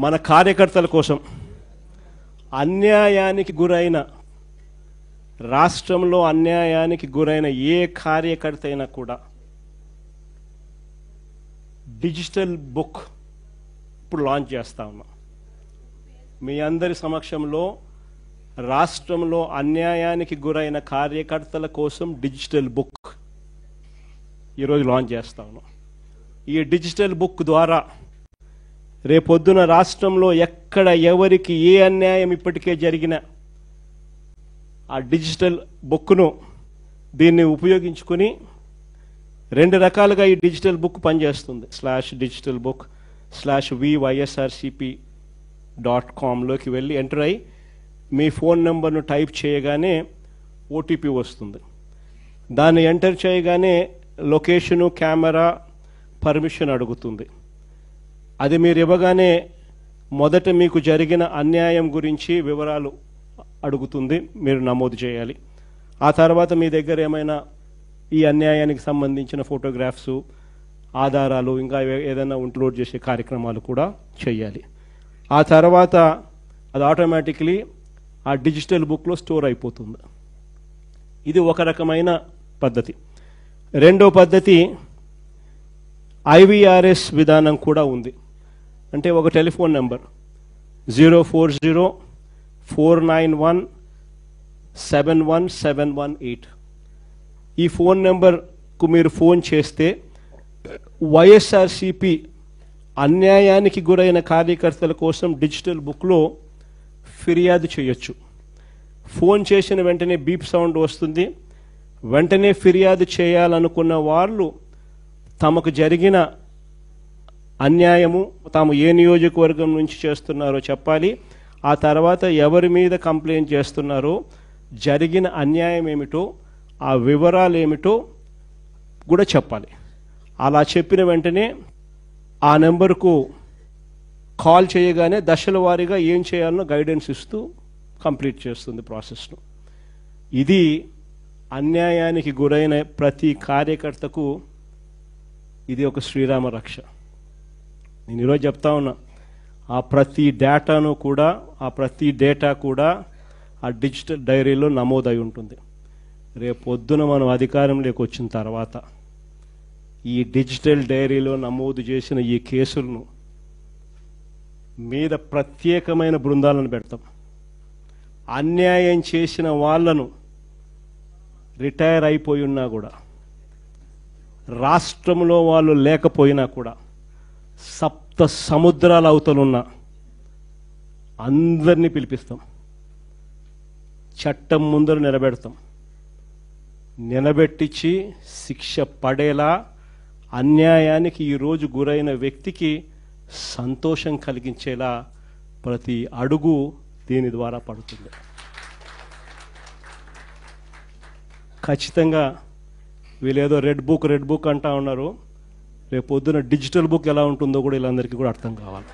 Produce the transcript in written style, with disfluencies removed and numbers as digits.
మన కార్యకర్తల కోసం అన్యాయానికి గురైన రాష్ట్రంలో అన్యాయానికి గురైన ఏ కార్యకర్త అయినా కూడా డిజిటల్ బుక్ ఇప్పుడు లాంచ్ చేస్తా ఉన్నాం. మీ అందరి సమక్షంలో రాష్ట్రంలో అన్యాయానికి గురైన కార్యకర్తల కోసం డిజిటల్ బుక్ ఈరోజు లాంచ్ చేస్తా ఉన్నాం. ఈ డిజిటల్ బుక్ ద్వారా రేపొద్దున రాష్ట్రంలో ఎక్కడ ఎవరికి ఏ అన్యాయం ఇప్పటికే జరిగినా ఆ డిజిటల్ బుక్ను దీన్ని ఉపయోగించుకొని రెండు రకాలుగా ఈ డిజిటల్ బుక్ పనిచేస్తుంది. /digitalbook/vySRCP.com లోకి వెళ్ళి ఎంటర్ అయ్యి మీ ఫోన్ నెంబర్ను టైప్ చేయగానే ఓటీపీ వస్తుంది. దాన్ని ఎంటర్ చేయగానే లొకేషను, కెమెరా, పర్మిషన్ అడుగుతుంది. అది మీరు ఇవ్వగానే మొదట మీకు జరిగిన అన్యాయం గురించి వివరాలు అడుగుతుంది, మీరు నమోదు చేయాలి. ఆ తర్వాత మీ దగ్గర ఏమైనా ఈ అన్యాయానికి సంబంధించిన ఫోటోగ్రాఫ్స్, ఆధారాలు, ఇంకా ఏదైనా అప్లోడ్ చేసే కార్యక్రమాలు కూడా చేయాలి. ఆ తర్వాత అది ఆటోమేటిక్లీ ఆ డిజిటల్ బుక్లో స్టోర్ అయిపోతుంది. ఇది ఒక రకమైన పద్ధతి. రెండో పద్ధతి IVRS విధానం కూడా ఉంది. అంటే ఒక టెలిఫోన్ నెంబర్ 040-491-71718. ఈ ఫోన్ నెంబర్కు మీరు ఫోన్ చేస్తే వైఎస్ఆర్సిపి అన్యాయానికి గురైన కార్యకర్తల కోసం డిజిటల్ బుక్లో ఫిర్యాదు చేయొచ్చు. ఫోన్ చేసిన వెంటనే బీప్ సౌండ్ వస్తుంది. వెంటనే ఫిర్యాదు చేయాలనుకున్న వాళ్ళు తమకు జరిగిన అన్యాయము, తాము ఏ నియోజకవర్గం నుంచి చేస్తున్నారో చెప్పాలి. ఆ తర్వాత ఎవరి మీద కంప్లైంట్ చేస్తున్నారో, జరిగిన అన్యాయం ఏమిటో, ఆ వివరాలు ఏమిటో కూడా చెప్పాలి. అలా చెప్పిన వెంటనే ఆ నెంబర్కు కాల్ చేయగానే దశల వారీగా ఏం చేయాలనో గైడెన్స్ ఇస్తూ కంప్లీట్ చేస్తుంది ప్రాసెస్ను. ఇది అన్యాయానికి గురైన ప్రతి కార్యకర్తకు ఇది ఒక శ్రీరామ రక్ష. నేను ఈరోజు చెప్తా ఉన్నా, ఆ ప్రతి డేటా కూడా ఆ డిజిటల్ డైరీలో నమోదై ఉంటుంది. రేపు పొద్దున మనం అధికారంలోకి వచ్చిన తర్వాత ఈ డిజిటల్ డైరీలో నమోదు చేసిన ఈ కేసులను మీద ప్రత్యేకమైన బృందాలను పెడతాం. అన్యాయం చేసిన వాళ్లను రిటైర్ అయిపోయి ఉన్నా కూడా, రాష్ట్రంలో వాళ్ళు లేకపోయినా కూడా, సప్త సముద్రాల అవతలున్న అందరినీ పిలిపిస్తాం. చట్టం ముందర నిలబెడతాం. నిలబెట్టించి శిక్ష పడేలా అన్యాయానికి ఈరోజు గురైన వ్యక్తికి సంతోషం కలిగించేలా ప్రతి అడుగు దీని ద్వారా పడుతుంది. ఖచ్చితంగా వీళ్ళేదో రెడ్ బుక్ అంటా ఉన్నారు. రేపు పొద్దున డిజిటల్ బుక్ ఎలా ఉంటుందో కూడా వీళ్ళందరికీ కూడా అర్థం కావాలి.